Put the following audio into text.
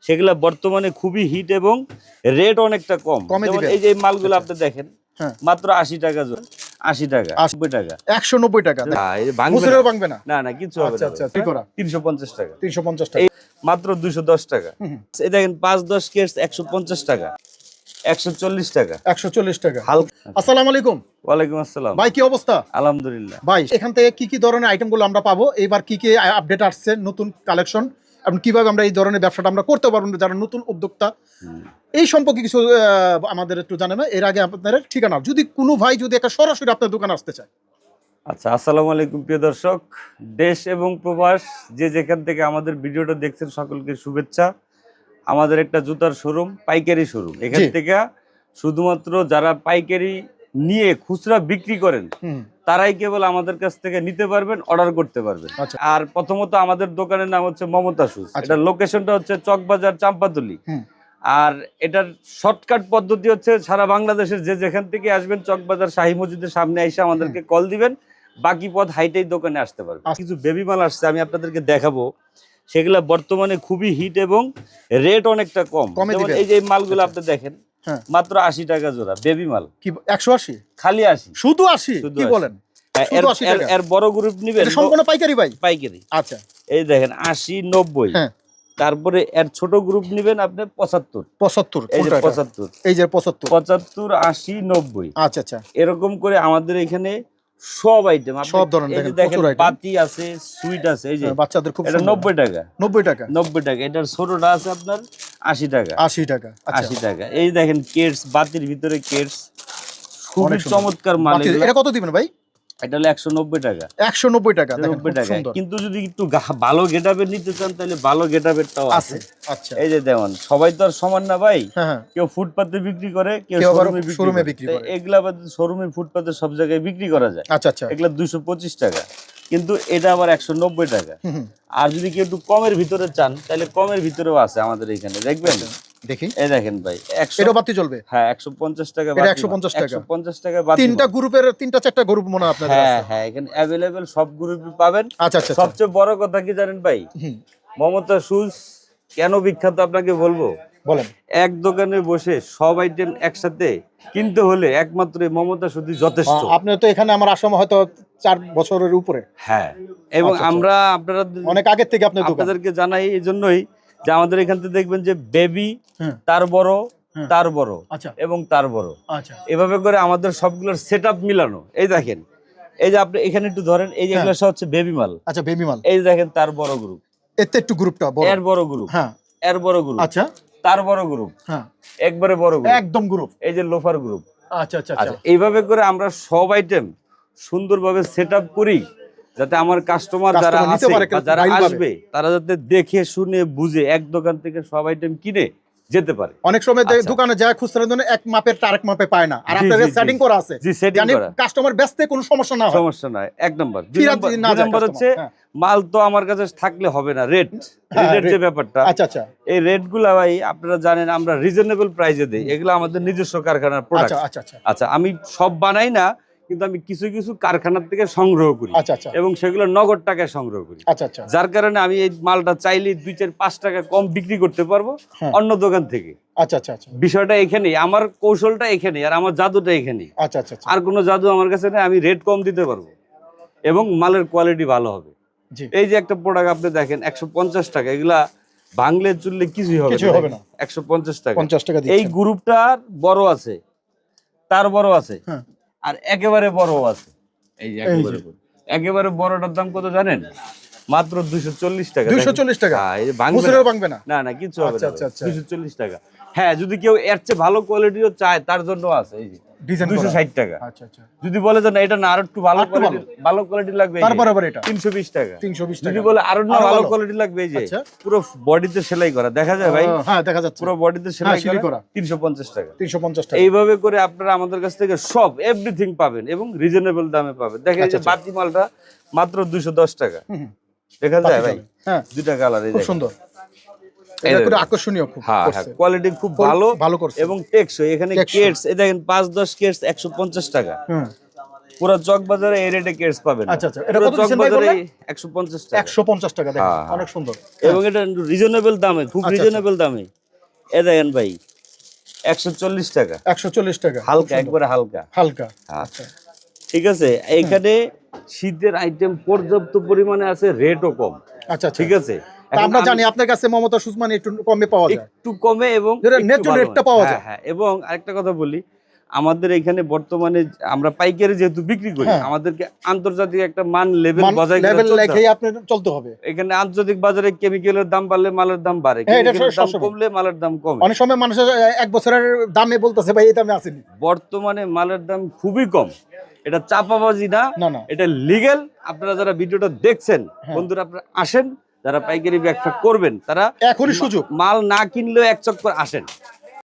সেগুলা বর্তমানে খুবই হিট এবং রেট অনেকটা কম। যেমন এই যে এই মালগুলো আপনি দেখেন মাত্র 80 টাকা জোড়া, 80 টাকা, 80 টাকা, 190 টাকা। ভাঙবে না, না না কিছু হবে না। 350 টাকা, 350 টাকা, মাত্র 210 টাকা। এই দেখেন 5-10 কেস 150 টাকা, 140 টাকা, 140 টাকা। আসসালামু আলাইকুম। ওয়ালাইকুম আসসালাম ভাই, কি অবস্থা? আলহামদুলিল্লাহ। ভাই, এখান থেকে কি কি ধরনের আইটেমগুলো আমরা পাবো, এবার কি কি আপডেট আসছে, নতুন কালেকশন, এবং কিভাবে আমরা এই ধরনের ব্যবসাটা আমরা করতে পারবো যারা নতুন উদ্যোক্তা, এই সম্পর্কে কিছু আমাদের একটু জানাবেন। এর আগে আপনাদের ঠিকানা, যদি কোনো ভাই যদি একটা সরাসরি আপনার দোকানে আসতে চায়। আচ্ছা, আসসালামু আলাইকুম প্রিয় দর্শক, দেশ এবং প্রবাস যে যেখান থেকে আমাদের ভিডিওটা দেখছেন সকলকে শুভেচ্ছা। আমাদের একটা জুতার শোরুম, পাইকারি শোরুম। এখান থেকে শুধুমাত্র যারা পাইকারি নিয়ে খুচরা বিক্রি করেন তারাই কেবল আমাদের কাছ থেকে নিতে পারবেন, অর্ডার করতে পারবেন। আর প্রথমত আমাদের দোকানের নাম হচ্ছে মমতা শুজ। এটার লোকেশনটা হচ্ছে চকবাজার, চাম্পাতলি। আর এটার শর্টকাট পদ্ধতি হচ্ছে সারা বাংলাদেশের যে যেখান থেকে আসবেন চকবাজার শাহী মসজিদের সামনে এসে আমাদেরকে কল দিবেন, বাকি পথ হাইটেই দোকানে আসতে পারবেন। কিছু বেবি মাল আসছে, আমি আপনাদেরকে দেখাবো। সেগুলা বর্তমানে খুবই হিট এবং রেট অনেকটা কম। যেমন এই যে মালগুলো আপনি দেখেন মাত্র 80 টাকা জোড়া, বেবি মাল। কি 180? খালি 80, শুধু 80? কি বলেন? এর বড় গ্রুপ নিবেন, এটা সম্পূর্ণ পাইকারি ভাই? পাইকারি। আচ্ছা, এই দেখেন 80, 90। তারপরে এর ছোট গ্রুপ নিবেন আপনি 75। 75, এই যে 75, এই যে 75, 75, 80, 90। আচ্ছা আচ্ছা, এরকম করে আমাদের এখানে সব আইটেম, সব ধরনের দেখেন, বাতি আছে, সুইট আছে। এই যে বাচ্চাদের খুব, এটা 90 টাকা, 90 টাকা, 90 টাকা। এটার ছোটটা আছে আপনার 80 টাকা, 80 টাকা, 80 টাকা। এই দেখেন কেটস, বাতির ভিতরে কেটস, খুবই চমৎকার মাল। এটা কত দিবেন ভাই? এটা হলো 190 টাকা, 190 টাকা, 90 টাকা। কিন্তু যদি একটু ভালো গেটআপের নিতে চান তাহলে ভালো গেটআপেরটাও আছে। আচ্ছা, এই যে দেখুন, সবাই তো আর সমান না ভাই। কেউ ফুটপাতে বিক্রি করে, কেউ শোরুমে বিক্রি করে। এগুলা শোরুমে, ফুটপাতে সব জায়গায় বিক্রি করা যায়। আচ্ছা আচ্ছা, এগুলা 225 টাকা, কিন্তু এটা আবার 190 টাকা। আর যদি কেউ একটু কমের ভিতরে চান তাহলে কমের ভিতরেও আছে আমাদের এখানে, দেখবেন। দেখি, এই দেখেন ভাই, 100 বাতি চলবে। হ্যাঁ, 150 টাকা, 150 টাকা, 150 টাকা বাতি। তিনটা গ্রুপের, 3-4টা গ্রুপ মনে হয় আপনাদের আছে। হ্যাঁ, এখানে अवेलेबल সব গ্রুপই পাবেন। আচ্ছা আচ্ছা। সবচেয়ে বড় কথা কি জানেন ভাই, মমতা শুজ কেন বিখ্যাত আপনাকে বলবো। বলেন। এক দোকানে বসে সব আইটেম একসাথে কিনতে হলে একমাত্র মমতা শুধু যথেষ্ট। আপনি তো এখানে আমার আসামে হয়তো 4 বছরের উপরে। হ্যাঁ, এবং আমরা আপনারা অনেক আগে থেকে আপনাদেরকে জানাই এই জন্যই যে আমাদের এখান থেকে দেখবেন যে বেবি, তার বড়, তার বড়, এবং তার বড়, এভাবে করে আমাদের সবগুলোর সেটআপ মিলানো। এই দেখেন, এই যে আপনি এখানে একটু ধরেন, এই যে এগুলো সব হচ্ছে বেবি মাল। আচ্ছা, বেবি মাল। এই দেখেন তার বড় গ্রুপ, এতে একটু গ্রুপটা বড়, এর বড় গ্রুপ, হ্যাঁ, এর বড় গ্রুপ, আচ্ছা, তার বড় গ্রুপ, হ্যাঁ, একবারে বড় গ্রুপ, একদম গ্রুপ। এই যে লোফার গ্রুপ। আচ্ছা আচ্ছা আচ্ছা, এইভাবে করে আমরা সব আইটেম সুন্দরভাবে সেটআপ করি যাতে আমার কাস্টমার যারা আসবে তারা যাতে দেখে শুনে বুঝে এক দোকান থেকে সব আইটেম কিনে যেতে পারে। অনেক সময় দোকানে যায় খুচরা জন্য এক মাপের আরেক মাপে পায় না, আর আপনাদের সেটিং করা আছে, জানি কাস্টমার ব্যস্তে কোনো সমস্যা না হয়। সমস্যা নাই, এক নাম্বার। দুই নাম্বার হচ্ছে মাল তো আমার কাছে থাকলে হবে না, রেটের যে ব্যাপারটা। আচ্ছা আচ্ছা, এই রেটগুলা ভাই আপনারা জানেন আমরা রিজনেবল প্রাইসে দেই। এগুলো আমাদের নিজস্ব কারখানার প্রোডাক্ট। আচ্ছা আচ্ছা আচ্ছা, আমি সব বানাই না, কিন্তু আমি কিছু কিছু কারখানার থেকে সংগ্রহ করি। আচ্ছা আচ্ছা, এবং সেগুলো নগদ টাকায় সংগ্রহ করি। আচ্ছা আচ্ছা, যার কারণে আমি এই মালটা চাইলে 2-4-5 টাকা কম বিক্রি করতে পারবো অন্য দোকান থেকে। আচ্ছা আচ্ছা আচ্ছা, বিষয়টা এখানেই, আমার কৌশলটা এখানেই, আর আমার জাদুটা এখানেই। আচ্ছা আচ্ছা, আর কোনো জাদু আমার কাছে নেই। আমি রেট কম দিতে পারবো এবং মালের কোয়ালিটি ভালো হবে। এই যে একটা প্রোডাক্ট আপনি দেখেন 150 টাকা, এগুলা ভাঙলে চুললে কিছুই হবে না। 150 টাকা, 50 টাকা। এই গ্রুপটার বড় আছে, তার বড় আছে, আর একেবারে বড় আছে। এই যে একেবারে বড়টার দাম কত জানেন? মাত্র 240 টাকা। 240 টাকা, ভাঙবে না, না না কিছু হবে না। 240 টাকা। হ্যাঁ, যদি কেউ এর চেয়ে ভালো কোয়ালিটিও চায় তার জন্য আছে। এই যে 260 টাকা। আচ্ছা আচ্ছা, যদি বলে যে না এটা না আরো একটু ভালো কোয়ালিটি লাগবে, তারপর আবার এটা 320 টাকা। 320 টাকা। যদি বলে আরো না ভালো কোয়ালিটি লাগবে, এই যে পুরো বডিতে সেলাই করা, দেখা যায় ভাই? হ্যাঁ, দেখা যাচ্ছে, পুরো বডিতে সেলাই করা, 350 টাকা। 350 টাকা। এইভাবে করে আপনারা আমাদের কাছ থেকে সব এভরিথিং পাবেন এবং রিজনেবল দামে পাবেন। দেখেন এই যে বাতি মালটা মাত্র 210 টাকা। দেখা যায় ভাই? হ্যাঁ, দুইটা কালার, এই দেখেন সুন্দর, এটা খুব আকর্ষণীয়, খুব কোয়ালিটি খুব ভালো এবং টেকসই। এখানে কেটস, এই দেখেন 5-10 কেটস 150 টাকা। পুরো চক বাজারে এই রেটে কেটস পাবেন। আচ্ছা আচ্ছা, এটা পুরো কত চক দিচ্ছেন ভাই বাজারে বললেন? 150 টাকা। 150 টাকা, দেখেন হ্যাঁ। অনেক সুন্দর। এবং এটা রিজনেবল দামে, খুব আচ্ছা, রিজনেবল দামে। এই দেখেন ভাই 140 টাকা, 140 টাকা, হালকা, একবারে হালকা। হালকা। আচ্ছা, ঠিক আছে। এইখানে শীতের আইটেম পর্যাপ্ত পরিমাণে আছে, রেটও কম। আচ্ছা আচ্ছা, ঠিক আছে। তা এখন আমরা আমি জানি আপনার কাছে মমতা সুজ মানে একটু কমে পাওয়া যায়, একটু কমে এবং যেটা একটু ন্যায্য ভালো রেটটা মানে। পাওয়া হ্যাঁ, যায়। হ্যাঁ। এবং আরেকটা কথা বলি, আমাদের এখানে বর্তমানে আমরা পাইকারি যেহেতু বিক্রি করি, হ্যাঁ। আমাদেরকে আন্তর্জাতিক একটা মান লেভেল বজায় করে লেভেল চলতে রেখেই হবে। আপনার চলতে হবে। এখানে আন্তর্জাতিক বাজারে কেমিক্যালের দাম বাড়লে মালের দাম বাড়ে, হ্যাঁ, এটা কেমিক্যালের দাম সবসময়। কমলে মালের দাম কমে। অনেক সময় মানুষের এক বছরের দামে বলতেছে ভাই এই দামে আসেনি। বর্তমানে মালের দাম খুবই কম। এটা চাপাবাজি না, না না, এটা লিগ্যাল। আপনারা যারা ভিডিওটা দেখছেন, হ্যাঁ। বন্ধুরা আপনারা আসেন, যারা পাইকারি ব্যবসা করবেন তারা এখনই সুযোগ। মাল না কিনলেও এক চক্কর আসেন।